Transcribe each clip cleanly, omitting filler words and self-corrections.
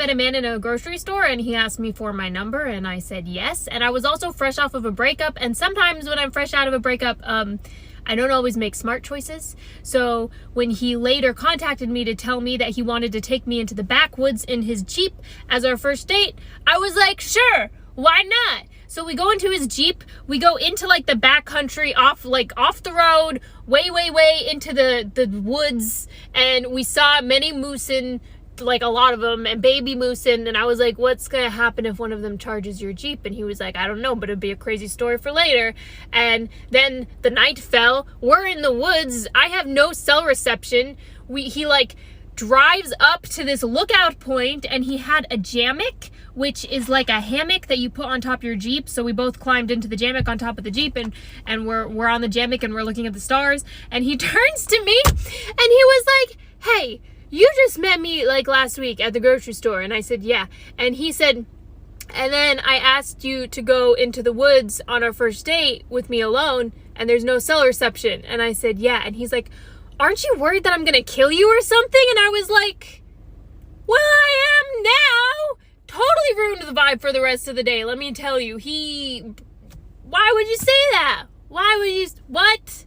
met a man in a grocery store and he asked me for my number and I said yes. And I was also fresh off of a breakup. And sometimes when I'm fresh out of a breakup, I don't always make smart choices. So when he later contacted me to tell me that he wanted to take me into the backwoods in his Jeep as our first date, I was like, sure, why not? So we go into his Jeep, we go into like the back country, off the road, way into the woods, and we saw many moosin, like a lot of them, and baby moosin, and I was like, what's gonna happen if one of them charges your Jeep? And he was like, I don't know, but it'd be a crazy story for later. And then the night fell, we're in the woods, I have no cell reception. He like drives up to this lookout point and he had a jammock, which is like a hammock that you put on top of your Jeep. So we both climbed into the jammock on top of the Jeep and we're on the jammock and we're looking at the stars. And he turns to me and he was like, hey, you just met me like last week at the grocery store. And I said, yeah. And he said, and then I asked you to go into the woods on our first date with me alone and there's no cell reception. And I said, yeah. And he's like, aren't you worried that I'm gonna kill you or something? And I was like, well, I am now. Totally ruined the vibe for the rest of the day. Let me tell you, why would you say that? What?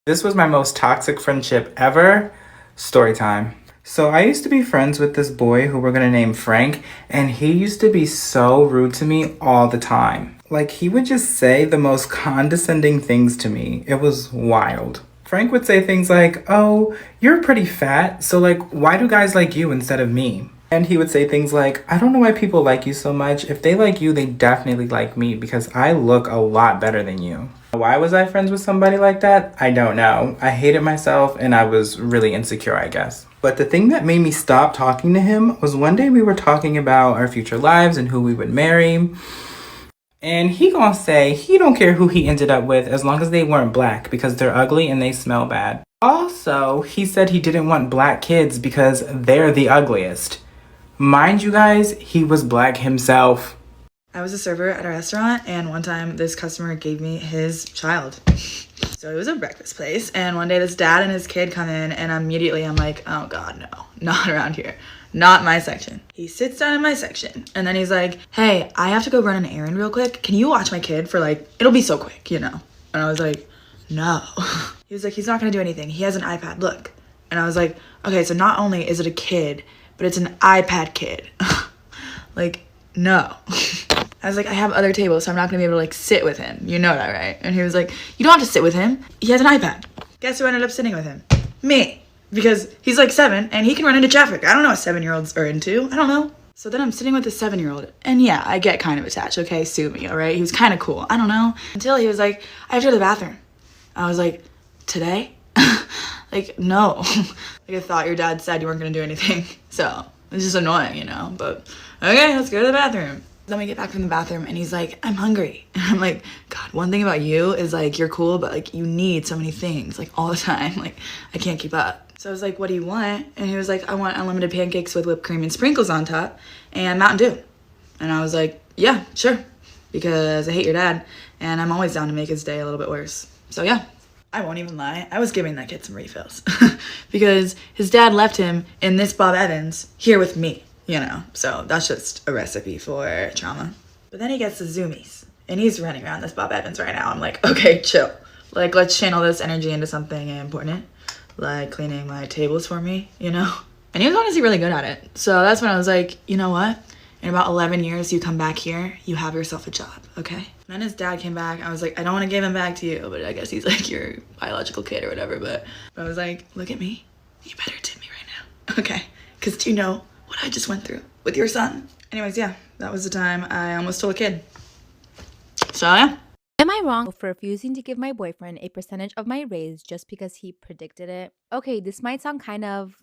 This was my most toxic friendship ever. Story time. So I used to be friends with this boy who we're gonna name Frank, and he used to be so rude to me all the time. Like, he would just say the most condescending things to me. It was wild. Frank would say things like, oh, you're pretty fat, so like, why do guys like you instead of me? And he would say things like, I don't know why people like you so much. If they like you, they definitely like me because I look a lot better than you. Why was I friends with somebody like that? I don't know. I hated myself and I was really insecure, I guess. But the thing that made me stop talking to him was one day we were talking about our future lives and who we would marry. And he gonna say he don't care who he ended up with as long as they weren't black because they're ugly and they smell bad. Also, he said he didn't want black kids because they're the ugliest. Mind you guys, he was black himself. I was a server at a restaurant and one time this customer gave me his child. So it was a breakfast place and one day this dad and his kid come in and immediately I'm like, oh God, no, not around here. Not my section. He sits down in my section and then he's like, hey, I have to go run an errand real quick. Can you watch my kid for like, it'll be so quick, you know? And I was like, no. He was like, he's not gonna do anything. He has an iPad, look. And I was like, okay, so not only is it a kid, but it's an iPad kid. Like, no. I was like, I have other tables, so I'm not gonna be able to like sit with him. You know that, right? And he was like, you don't have to sit with him. He has an iPad. Guess who ended up sitting with him? Me. Because he's like 7 and he can run into traffic. I don't know what 7-year-olds are into. I don't know. So then I'm sitting with a 7-year-old and yeah, I get kind of attached. Okay, sue me, all right? He was kind of cool. I don't know. Until he was like, I have to go to the bathroom. I was like, today? Like, no. Like I thought your dad said you weren't gonna do anything. So it's just annoying, you know? But okay, let's go to the bathroom. Then we get back from the bathroom and he's like, I'm hungry. And I'm like, God, one thing about you is like, you're cool, but like you need so many things like all the time. Like I can't keep up. So I was like, what do you want? And he was like, I want unlimited pancakes with whipped cream and sprinkles on top and Mountain Dew. And I was like, yeah, sure. Because I hate your dad and I'm always down to make his day a little bit worse. So yeah, I won't even lie. I was giving that kid some refills because his dad left him in this Bob Evans here with me, you know? So that's just a recipe for trauma. But then he gets the zoomies and he's running around this Bob Evans right now. I'm like, okay, chill. Like, let's channel this energy into something important. Like cleaning my tables for me, you know? And he was honestly really good at it. So that's when I was like, you know what? In about 11 years, you come back here, you have yourself a job, okay? And then his dad came back. I was like, I don't want to give him back to you, but I guess he's like your biological kid or whatever. But I was like, look at me. You better tip me right now, okay? Because do you know what I just went through with your son? Anyways, yeah, that was the time I almost stole a kid. So yeah. Am I wrong for refusing to give my boyfriend a percentage of my raise just because he predicted it? Okay, this might sound kind of,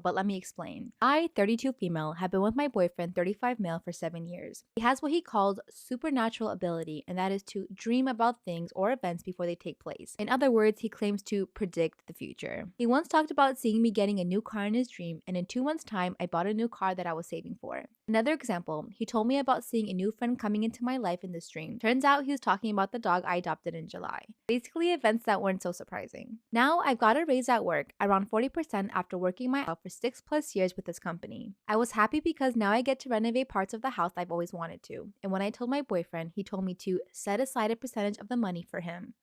but let me explain. I, 32 female, have been with my boyfriend, 35 male, for 7 years. He has what he calls supernatural ability, and that is to dream about things or events before they take place. In other words, he claims to predict the future. He once talked about seeing me getting a new car in his dream, and in 2 months' time, I bought a new car that I was saving for. Another example, he told me about seeing a new friend coming into my life in this dream. Turns out he was talking about the dog I adopted in July. Basically, events that weren't so surprising. Now, I've got a raise at work, around 40% after working my out for 6+ years with this company. I was happy because now I get to renovate parts of the house I've always wanted to. And when I told my boyfriend, he told me to set aside a percentage of the money for him.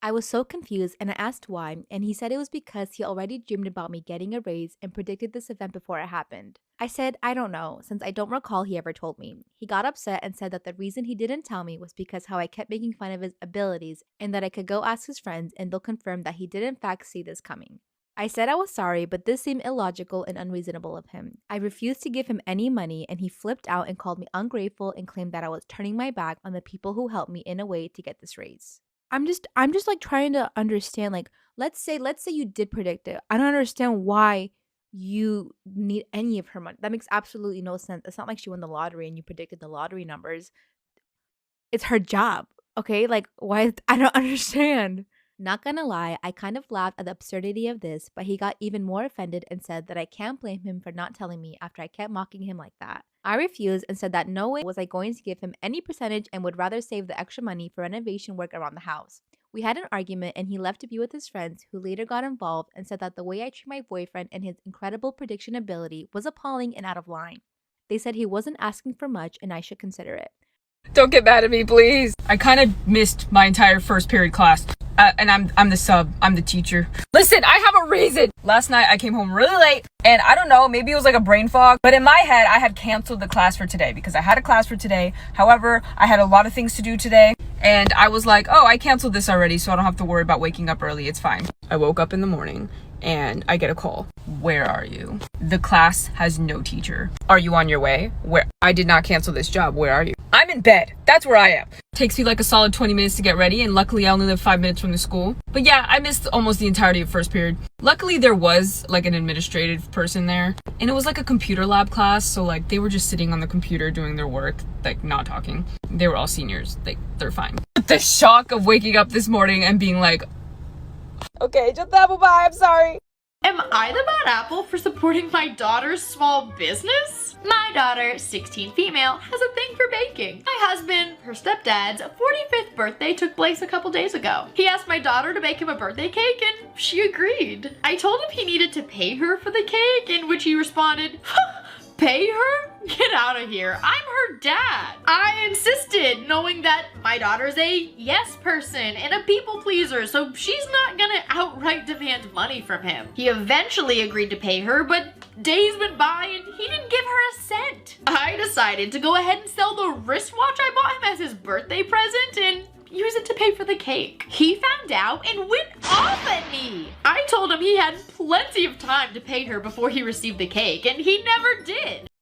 I was so confused and I asked why, and he said it was because he already dreamed about me getting a raise and predicted this event before it happened. I said, I don't know, since I don't recall he ever told me. He got upset and said that the reason he didn't tell me was because how I kept making fun of his abilities and that I could go ask his friends and they'll confirm that he did in fact see this coming. I said I was sorry, but this seemed illogical and unreasonable of him. I refused to give him any money and he flipped out and called me ungrateful and claimed that I was turning my back on the people who helped me in a way to get this raise. I'm just like trying to understand, like, let's say you did predict it. I don't understand why you need any of her money. That makes absolutely no sense. It's not like she won the lottery and you predicted the lottery numbers. It's her job, okay? Like, why? I don't understand. Not gonna lie, I kind of laughed at the absurdity of this, but he got even more offended and said that I can't blame him for not telling me after I kept mocking him like that. I refused and said that no way was I going to give him any percentage and would rather save the extra money for renovation work around the house. We had an argument and he left to be with his friends who later got involved and said that the way I treat my boyfriend and his incredible prediction ability was appalling and out of line. They said he wasn't asking for much and I should consider it. Don't get mad at me, please. I kind of missed my entire first period class. And I'm the sub. I'm the teacher. Listen, I have a reason. Last night I came home really late and I don't know, maybe it was like a brain fog, but in my head I had canceled the class for today because I had a class for today. However, I had a lot of things to do today and I was like, oh, I canceled this already, so I don't have to worry about waking up early. It's fine. I woke up in the morning and I get a call. Where are you? The class has no teacher. Are you on your way? Where? I did not cancel this job. Where are you? I'm in bed. That's where I am. Takes me like a solid 20 minutes to get ready, and luckily I only live 5 minutes from the school. But yeah, I missed almost the entirety of first period. Luckily there was like an administrative person there, and it was like a computer lab class, so like they were just sitting on the computer doing their work, like not talking. They were all seniors, like they're fine. But the shock of waking up this morning and being like, okay, just apple pie, I'm sorry. Am I the bad apple for supporting my daughter's small business? My daughter, 16 female, has a thing for baking. My husband, her stepdad's 45th birthday took place a couple days ago. He asked my daughter to bake him a birthday cake and she agreed. I told him he needed to pay her for the cake, in which he responded, pay her? Get out of here. I'm her dad. I insisted, knowing that my daughter's a yes person and a people pleaser, so she's not gonna outright demand money from him. He eventually agreed to pay her, but days went by and he didn't give her a cent. I decided to go ahead and sell the wristwatch I bought him as his birthday present and use it to pay for the cake. He found out and went off at me. I told him he had plenty of time to pay her before he received the cake, and he never did.